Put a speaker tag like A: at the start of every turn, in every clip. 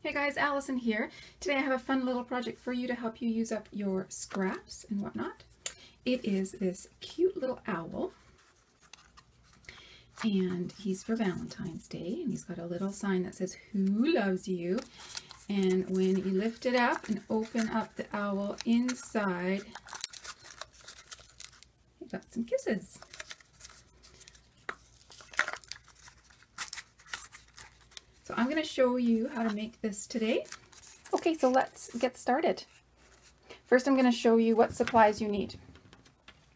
A: Hey guys, Allison here. Today I have a fun little project for you to help you use up your scraps and whatnot. It is this cute little owl, and he's for Valentine's Day, and he's got a little sign that says, "Who loves you?" And when you lift it up and open up the owl inside, you got some kisses. So I'm going to show you how to make this today. Okay, so let's get started. First, I'm going to show you what supplies you need.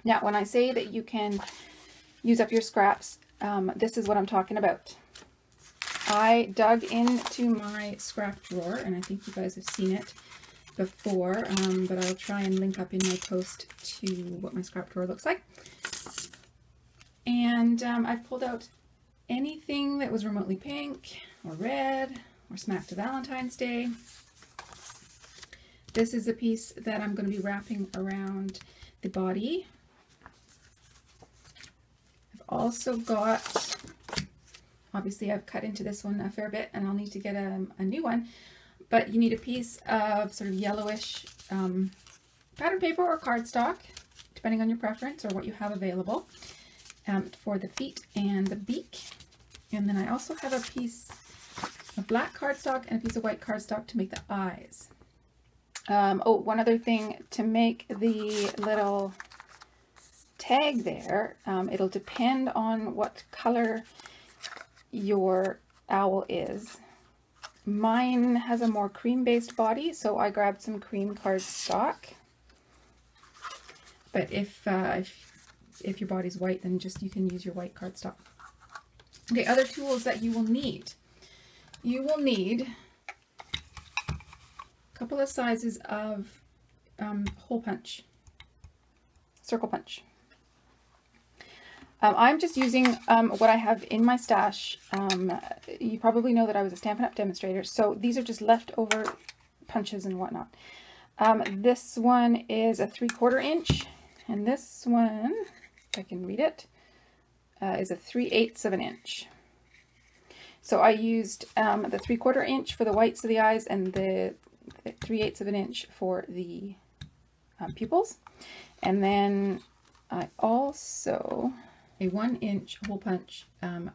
A: Now, when I say that you can use up your scraps, this is what I'm talking about. I dug into my scrap drawer, and I think you guys have seen it before, but I'll try and link up in my post to what my scrap drawer looks like. And I've pulled out anything that was remotely pink or red or smack to Valentine's Day. This is a piece that I'm going to be wrapping around the body. I've also got, obviously I've cut into this one a fair bit and I'll need to get a new one, but you need a piece of sort of yellowish pattern paper or cardstock, depending on your preference or what you have available, for the feet and the beak. And then I also have a piece of black cardstock and a piece of white cardstock to make the eyes. Oh, one other thing, to make the little tag there, it'll depend on what color your owl is. Mine has a more cream-based body, so I grabbed some cream cardstock. But if your body's white, then just you can use your white cardstock. Okay, other tools that you will need. You will need a couple of sizes of hole punch, circle punch. I'm just using what I have in my stash. You probably know that I was a Stampin' Up! Demonstrator, so these are just leftover punches and whatnot. This one is a 3/4 inch, and this one, if I can read it, is a 3/8 of an inch. So I used the 3/4 inch for the whites of the eyes and the 3/8 of an inch for the pupils. And then I also a 1-inch hole punch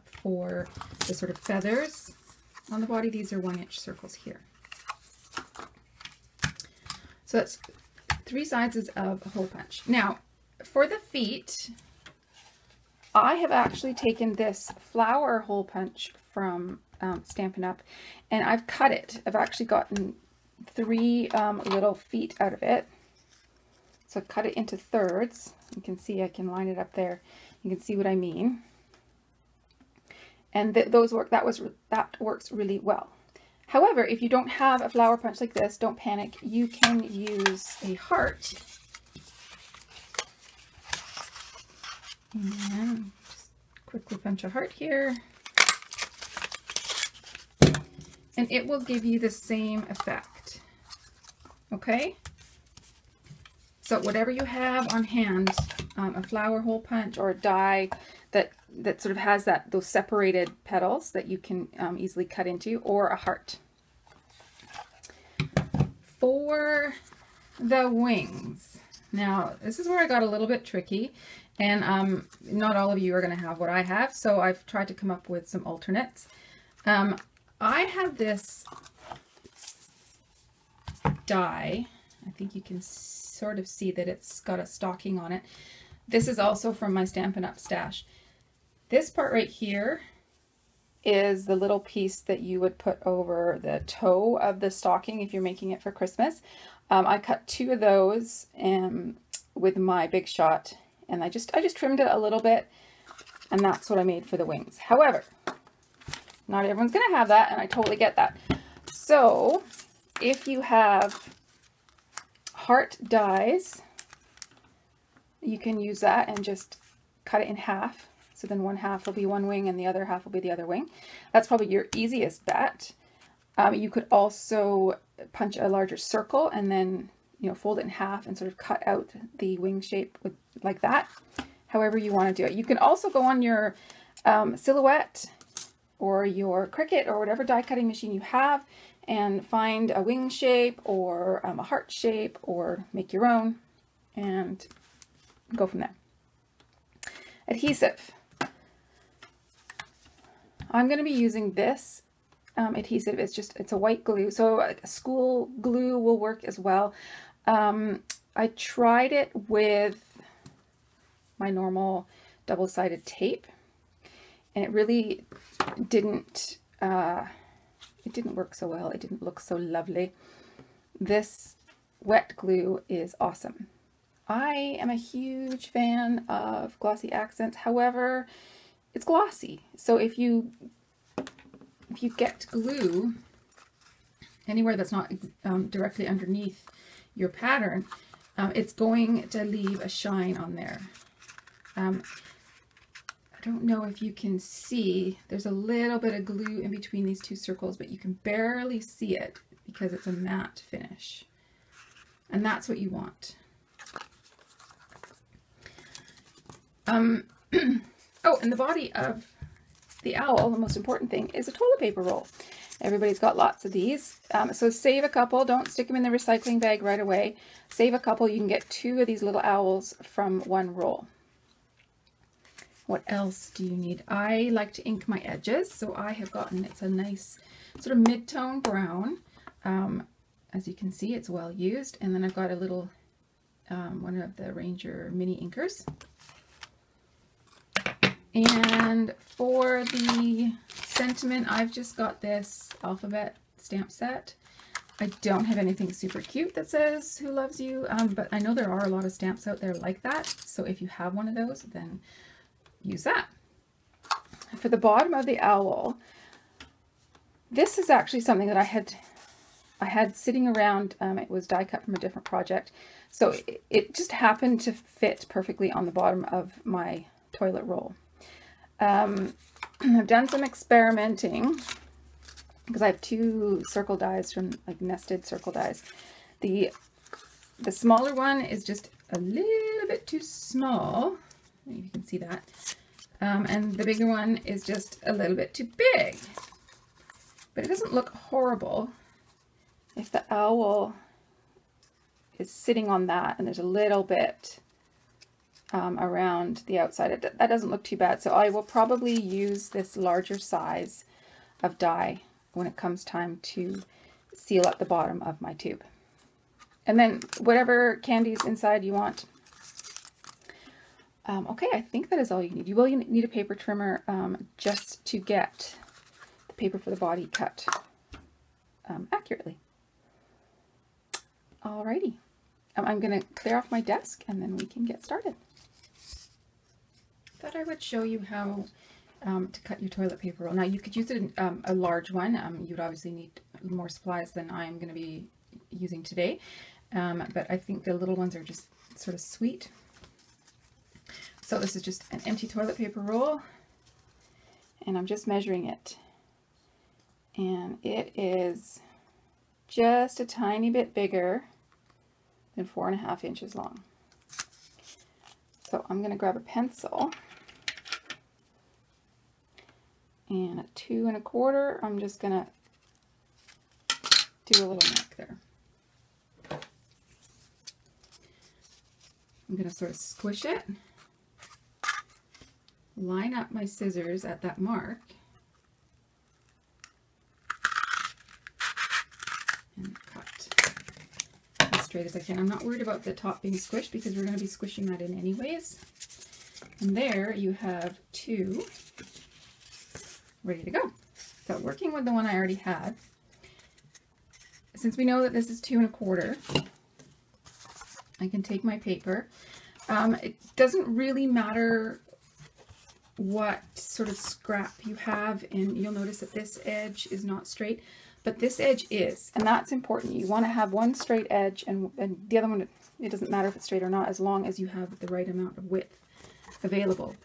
A: for the sort of feathers on the body. These are 1-inch circles here. So that's 3 sizes of hole punch. Now for the feet, I have actually taken this flower hole punch from Stampin' Up! And I've cut it. I've actually gotten 3 little feet out of it. So I've cut it into thirds. You can see I can line it up there. You can see what I mean. And that works really well. However, if you don't have a flower punch like this, don't panic. You can use a heart. And just quickly punch a heart here. And it will give you the same effect. Okay? So whatever you have on hand, a flower hole punch or a die that sort of has those separated petals that you can easily cut into, or a heart. For the wings, now this is where I got a little bit tricky, and not all of you are going to have what I have, so I've tried to come up with some alternates. I have this die. I think you can sort of see that it's got a stocking on it. This is also from my Stampin' Up! Stash. This part right here is the little piece that you would put over the toe of the stocking if you're making it for Christmas. I cut 2 of those with my Big Shot, and I just trimmed it a little bit, and that's what I made for the wings. However, not everyone's going to have that, and I totally get that. So if you have heart dies, you can use that and just cut it in half. So then one half will be one wing and the other half will be the other wing. That's probably your easiest bet. You could also punch a larger circle and then, you know, fold it in half and sort of cut out the wing shape like that. However you want to do it. You can also go on your silhouette or your Cricut or whatever die cutting machine you have and find a wing shape or a heart shape or make your own and go from there. Adhesive. I'm going to be using this adhesive. It's a white glue, so a school glue will work as well. I tried it with my normal double-sided tape, and it really didn't work so well. It didn't look so lovely. This wet glue is awesome. I am a huge fan of glossy accents. However, it's glossy. So if you get glue anywhere that's not directly underneath your pattern, it's going to leave a shine on there. I don't know if you can see, there's a little bit of glue in between these two circles, but you can barely see it because it's a matte finish. And that's what you want. Oh, and the body of the owl, the most important thing, is a toilet paper roll. Everybody's got lots of these. So save a couple. Don't stick them in the recycling bag right away. Save a couple. You can get 2 of these little owls from 1 roll. What else do you need? I like to ink my edges, so I have gotten, it's a nice sort of mid-tone brown. As you can see, it's well used. And then I've got a little, one of the Ranger mini inkers. And for the sentiment, I've just got this alphabet stamp set. I don't have anything super cute that says "Who loves you," but I know there are a lot of stamps out there like that. So if you have one of those, then use that. For the bottom of the owl, this is actually something that I had sitting around. It was die cut from a different project, so it just happened to fit perfectly on the bottom of my toilet roll. I've done some experimenting because I have 2 circle dies from like nested circle dies. The smaller one is just a little bit too small. Maybe you can see that. And the bigger one is just a little bit too big. But it doesn't look horrible if the owl is sitting on that and there's a little bit around the outside. That doesn't look too bad. So I will probably use this larger size of die when it comes time to seal up the bottom of my tube. And then whatever candies inside you want. Okay, I think that is all you need. You will need a paper trimmer just to get the paper for the body cut accurately. Alrighty. I'm going to clear off my desk and then we can get started. Thought I would show you how to cut your toilet paper roll. Now you could use it in a large one. You'd obviously need more supplies than I'm going to be using today, but I think the little ones are just sort of sweet. So this is just an empty toilet paper roll, and I'm just measuring it, and it is just a tiny bit bigger than 4.5 inches long. So I'm going to grab a pencil, and at 2 1/4, I'm just going to do a little mark there. I'm going to sort of squish it, line up my scissors at that mark, and cut as straight as I can. I'm not worried about the top being squished because we're going to be squishing that in anyways. And there you have 2 ready to go. So working with the one I already had, since we know that this is 2 1/4, I can take my paper. It doesn't really matter what sort of scrap you have, and you'll notice that this edge is not straight, but this edge is, and that's important. You want to have one straight edge, and the other one, it doesn't matter if it's straight or not, as long as you have the right amount of width available.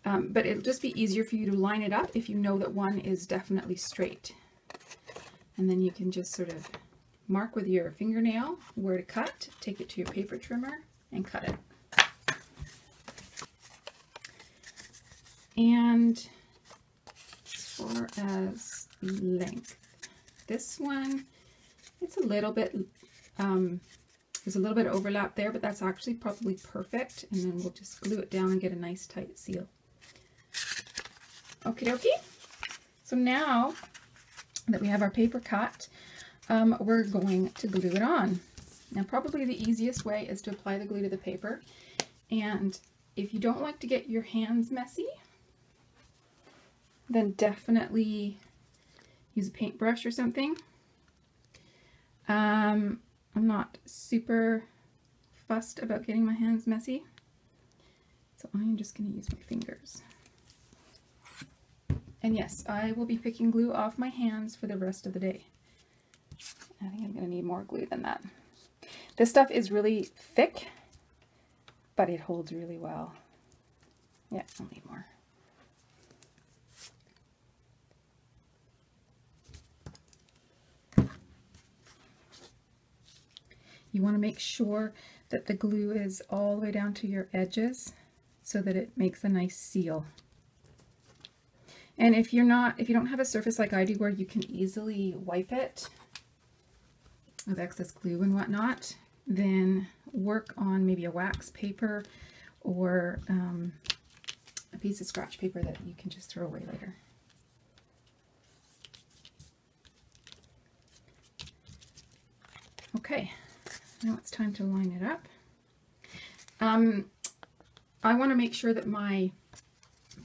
A: But it'll just be easier for you to line it up if you know that one is definitely straight. And then you can just sort of mark with your fingernail where to cut, take it to your paper trimmer, and cut it. And far as length, this one, it's a little bit, there's a little bit of overlap there, but that's actually probably perfect. And then we'll just glue it down and get a nice tight seal. Okie dokie. So now that we have our paper cut, we're going to glue it on. Now probably the easiest way is to apply the glue to the paper. And if you don't like to get your hands messy, then definitely use a paintbrush or something. I'm not super fussed about getting my hands messy, so I'm just going to use my fingers. And yes, I will be picking glue off my hands for the rest of the day. I think I'm going to need more glue than that. This stuff is really thick, but it holds really well. Yeah, I'll need more. You want to make sure that the glue is all the way down to your edges so that it makes a nice seal. And if you don't have a surface like I do where you can easily wipe it with excess glue and whatnot, then work on maybe a wax paper or a piece of scratch paper that you can just throw away later. Okay, now it's time to line it up. I want to make sure that my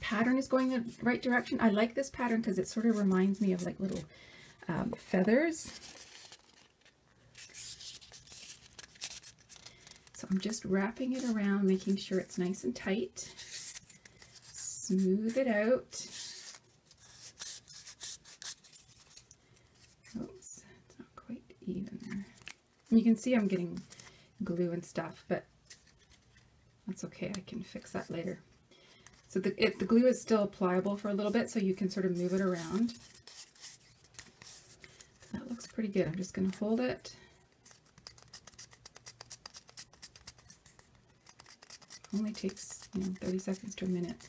A: pattern is going the right direction. I like this pattern because it sort of reminds me of like little feathers. So I'm just wrapping it around, making sure it's nice and tight. Smooth it out. Oops, it's not quite even there. And you can see I'm getting glue and stuff, but that's okay. I can fix that later. So the glue is still pliable for a little bit, so you can sort of move it around. That looks pretty good. I'm just going to hold it. Only takes 30 seconds to a minute.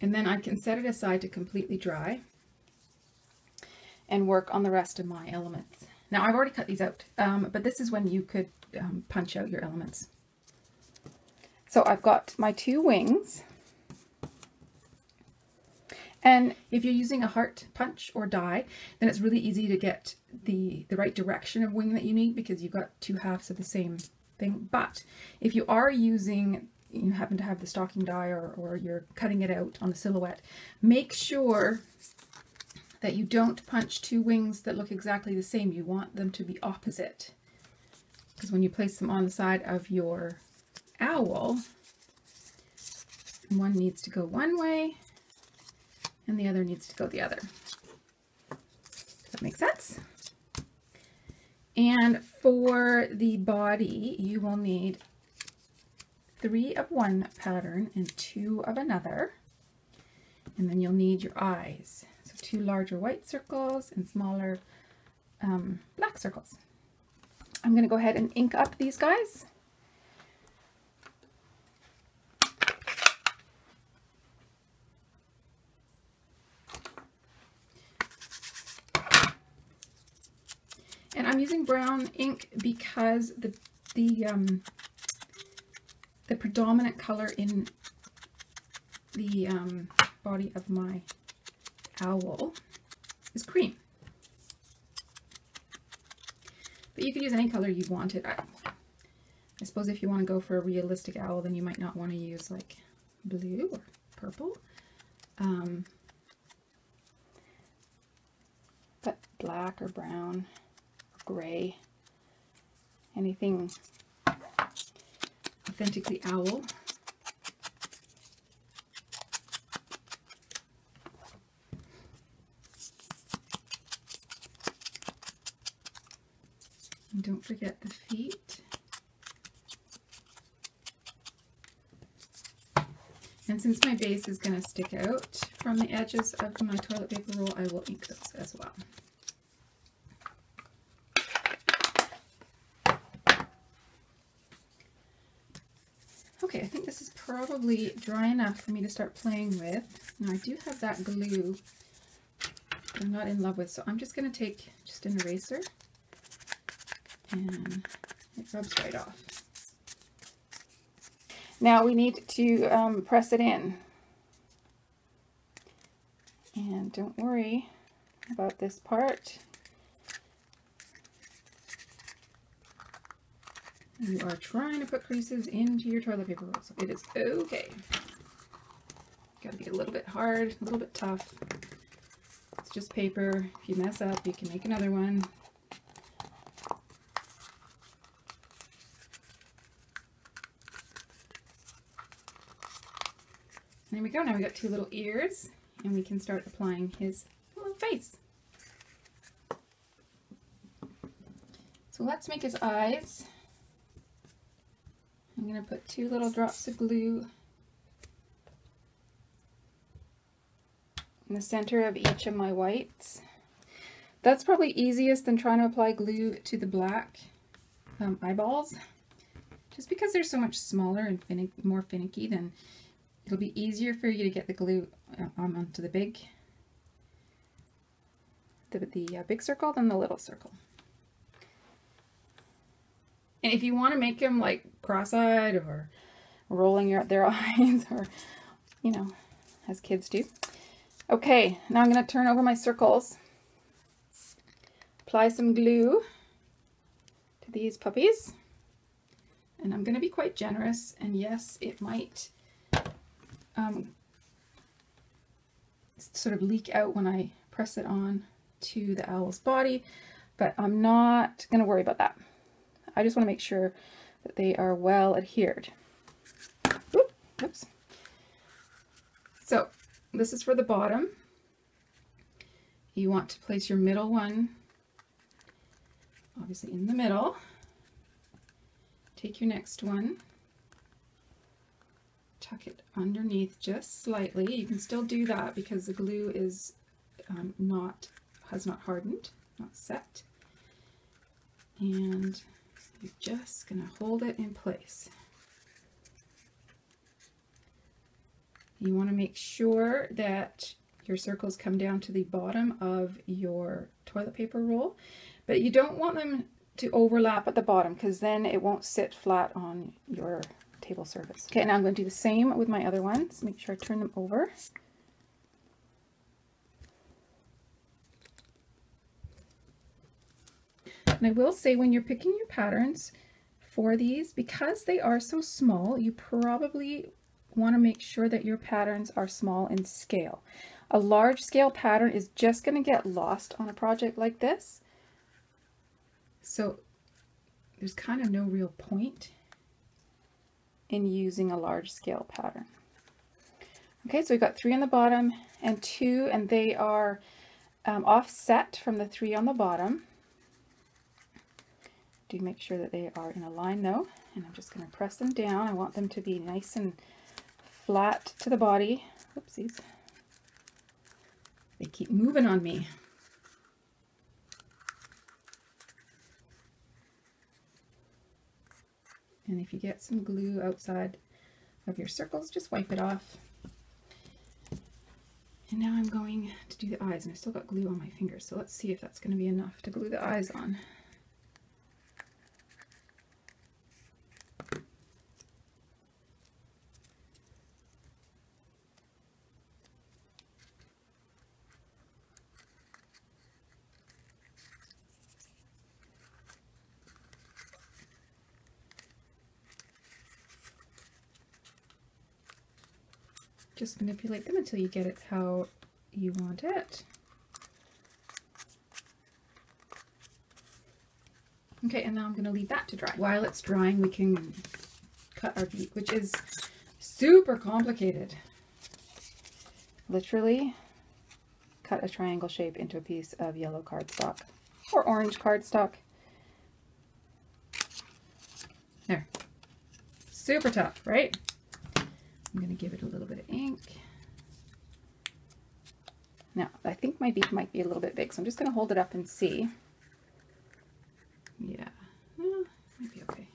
A: And then I can set it aside to completely dry and work on the rest of my elements. Now I've already cut these out, but this is when you could punch out your elements. So I've got my two wings. And if you're using a heart punch or die, then it's really easy to get the right direction of wing that you need because you've got two halves of the same thing. But if you are using, you happen to have the stocking die or you're cutting it out on the silhouette, make sure that you don't punch two wings that look exactly the same. You want them to be opposite. Because when you place them on the side of your owl, one needs to go one way and the other needs to go the other. Does that make sense? And for the body, you will need 3 of one pattern and 2 of another. And then you'll need your eyes. So 2 larger white circles and smaller black circles. I'm going to go ahead and ink up these guys. And I'm using brown ink because the predominant color in the body of my owl is cream. But you could use any color you wanted. I suppose if you want to go for a realistic owl, then you might not want to use like blue or purple. But black or brown, gray, anything authentically owl. And don't forget the feet. And since my base is going to stick out from the edges of my toilet paper roll, I will ink those as well. Okay, I think this is probably dry enough for me to start playing with. Now I do have that glue I'm not in love with. So I'm just going to take just an eraser, and it rubs right off. Now we need to press it in. And don't worry about this part. You are trying to put creases into your toilet paper roll, so it is okay. Gotta be a little bit hard, a little bit tough. It's just paper. If you mess up, you can make another one. There we go. Now we got two little ears, and we can start applying his little face. So let's make his eyes. I'm going to put 2 little drops of glue in the center of each of my whites. That's probably easiest than trying to apply glue to the black eyeballs. Just because they're so much smaller and more finicky, then it'll be easier for you to get the glue onto the big circle than the little circle. And if you want to make them like cross-eyed or rolling their eyes, or, you know, as kids do. Okay, now I'm going to turn over my circles, apply some glue to these puppies, and I'm going to be quite generous, and yes, it might sort of leak out when I press it on to the owl's body, but I'm not going to worry about that. I just want to make sure that they are well adhered. Oops. So this is for the bottom. You want to place your middle one obviously in the middle. Take your next one, tuck it underneath just slightly. You can still do that because the glue is has not hardened, not set. And you're just going to hold it in place. You want to make sure that your circles come down to the bottom of your toilet paper roll, but you don't want them to overlap at the bottom because then it won't sit flat on your table surface. Okay, now I'm going to do the same with my other ones. Make sure I turn them over. And I will say, when you're picking your patterns for these, because they are so small, you probably want to make sure that your patterns are small in scale. A large scale pattern is just going to get lost on a project like this. So there's kind of no real point in using a large scale pattern. Okay, so we've got 3 on the bottom and 2, and they are offset from the 3 on the bottom. Do make sure that they are in a line though, and I'm just going to press them down. I want them to be nice and flat to the body. Oopsies. They keep moving on me. And if you get some glue outside of your circles, just wipe it off. And now I'm going to do the eyes, and I've still got glue on my fingers, so let's see if that's going to be enough to glue the eyes on. Just manipulate them until you get it how you want it. Okay, and now I'm going to leave that to dry. While it's drying, we can cut our beak, which is super complicated. Literally, cut a triangle shape into a piece of yellow cardstock or orange cardstock. There. Super tough, right? I'm going to give it a little bit of ink. Now, I think my beak might be a little bit big, so I'm just going to hold it up and see. Yeah, well, might be okay.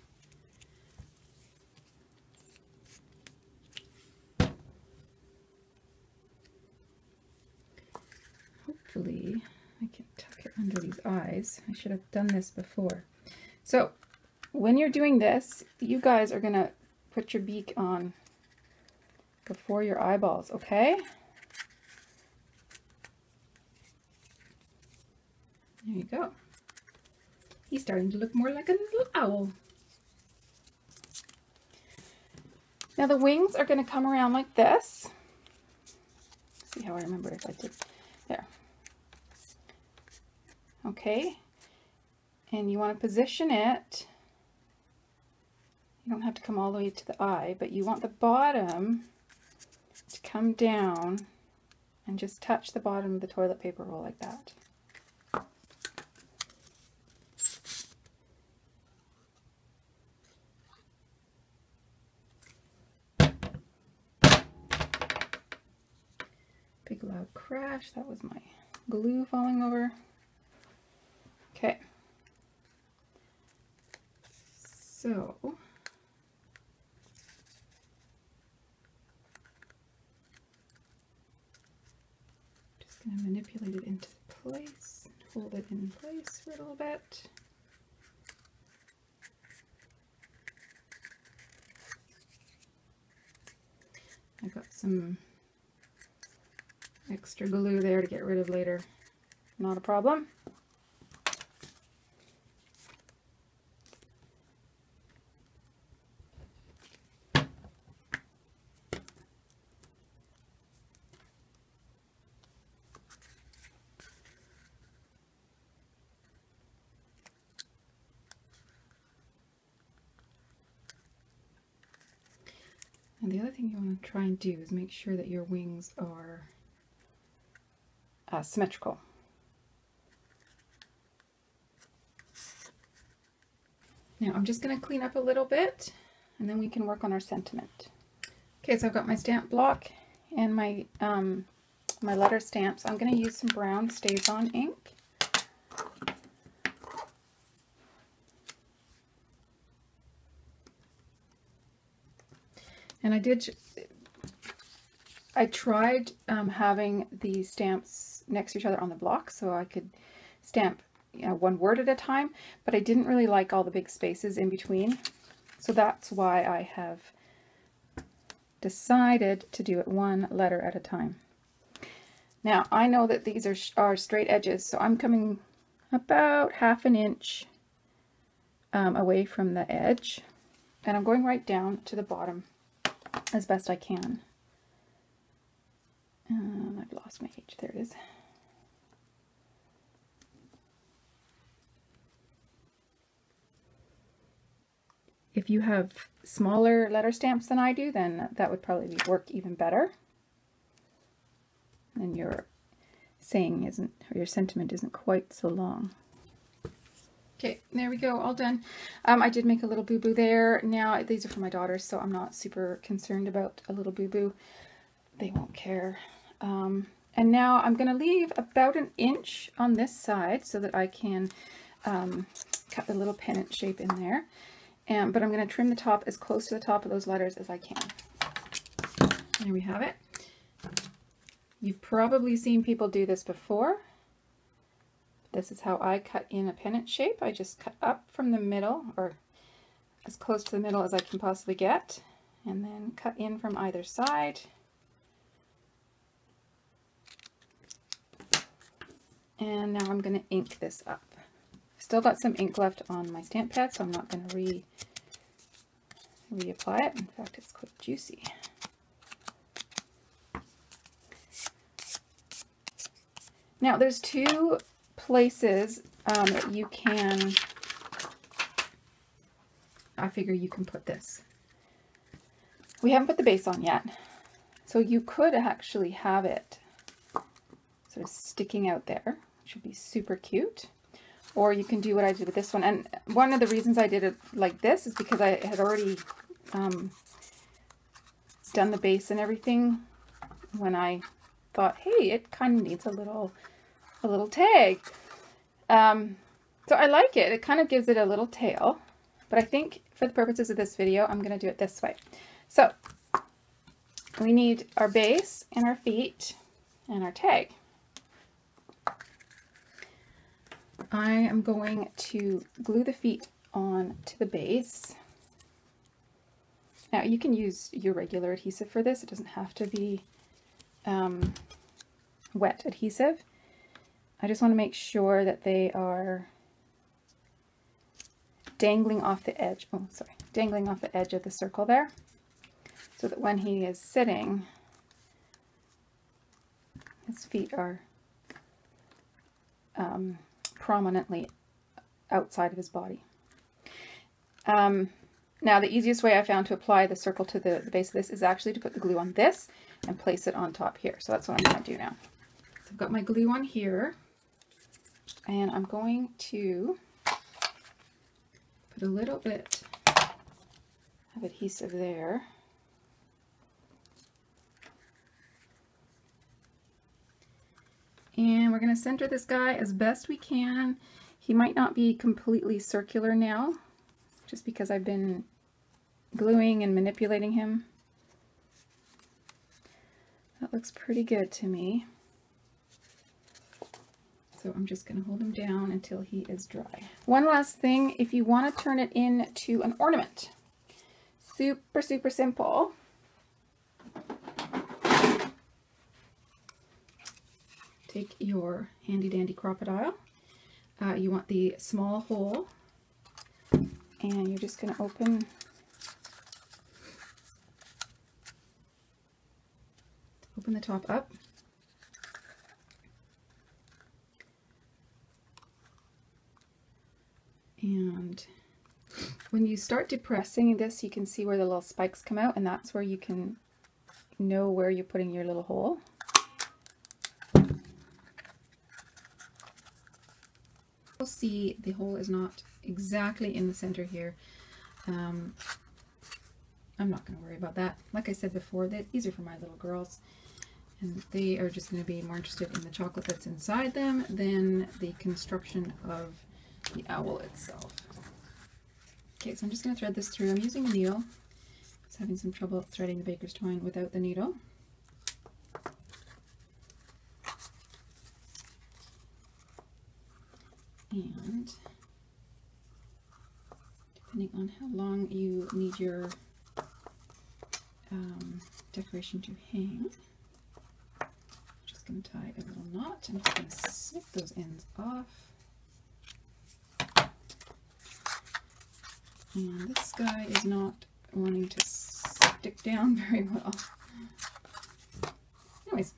A: hopefully I can tuck it under these eyes. I should have done this before. So when you're doing this, you guys are gonna put your beak on before your eyeballs, okay? There you go. He's starting to look more like a little owl. Now the wings are going to come around like this. See how I remember if I did. There. Okay. And you want to position it. You don't have to come all the way to the eye, but you want the bottom to come down and just touch the bottom of the toilet paper roll like that. Big loud crash. That was my glue falling over. Okay. So just going to manipulate it into place, hold it in place for a little bit. I got some extra glue there to get rid of later. Not a problem. And the other thing you want to try and do is make sure that your wings are symmetrical. Now I'm just going to clean up a little bit and then we can work on our sentiment. Okay, so I've got my stamp block and my my letter stamps. I'm going to use some brown StazOn ink. And I tried having the stamps next to each other on the block so I could stamp, you know, one word at a time, but I didn't really like all the big spaces in between. So that's why I have decided to do it one letter at a time. Now I know that these are straight edges, so I'm coming about 1/2 inch away from the edge, and I'm going right down to the bottom as best I can. I've lost my H. There it is. If you have smaller letter stamps than I do, then that would probably work even better. And your saying isn't, or your sentiment isn't quite so long. Okay, there we go, all done. I did make a little boo-boo there. Now, these are for my daughters, so I'm not super concerned about a little boo-boo. They won't care. And now I'm going to leave about 1 inch on this side so that I can cut a little pennant shape in there. But I'm going to trim the top as close to the top of those letters as I can. There we have it. You've probably seen people do this before. This is how I cut in a pennant shape. I just cut up from the middle, or as close to the middle as I can possibly get, and then cut in from either side. And now I'm going to ink this up. Still got some ink left on my stamp pad, so I'm not going to reapply it. In fact, it's quite juicy. Now there's 2 places that you can, I figure you can put this. We haven't put the base on yet, so you could actually have it sort of sticking out there, which would be super cute. Or you can do what I did with this one. And one of the reasons I did it like this is because I had already done the base and everything when I thought, hey, it kind of needs a little tag. So I like it. It kind of gives it a little tail. But I think for the purposes of this video, I'm going to do it this way. So we need our base and our feet and our tag. I am going to glue the feet on to the base. Now you can use your regular adhesive for this. It doesn't have to be wet adhesive. I just want to make sure that they are dangling off the edge. Oh, sorry, dangling off the edge of the circle there, so that when he is sitting, his feet are prominently outside of his body. Now the easiest way I found to apply the circle to the base of this is actually to put the glue on this and place it on top here. So that's what I'm going to do now. So I've got my glue on here, and I'm going to put a little bit of adhesive there. And we're going to center this guy as best we can. He might not be completely circular now, just because I've been gluing and manipulating him. That looks pretty good to me. So I'm just going to hold him down until he is dry. One last thing, if you want to turn it into an ornament, super, super simple. Take your handy dandy crocodile. You want the small hole, and you're just going to open the top up. And when you start depressing this, you can see where the little spikes come out, and that's where you can know where you're putting your little hole. You'll see the hole is not exactly in the center here. I'm not going to worry about that. Like I said before, these are for my little girls, and they are just going to be more interested in the chocolate that's inside them than the construction of the owl itself. Okay, so I'm just going to thread this through. I'm using a needle. I was having some trouble threading the baker's twine without the needle. And depending on how long you need your decoration to hang, I'm just going to tie a little knot. I'm just going to snip those ends off. And this guy is not wanting to stick down very well. Anyways,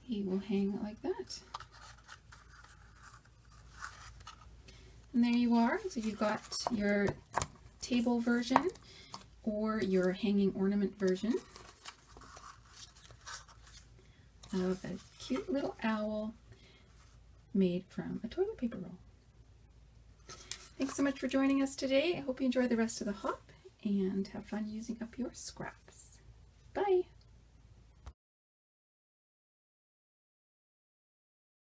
A: he will hang like that. And there you are. So you've got your table version or your hanging ornament version of a cute little owl made from a toilet paper roll. Thanks so much for joining us today. I hope you enjoy the rest of the hop and have fun using up your scraps. Bye!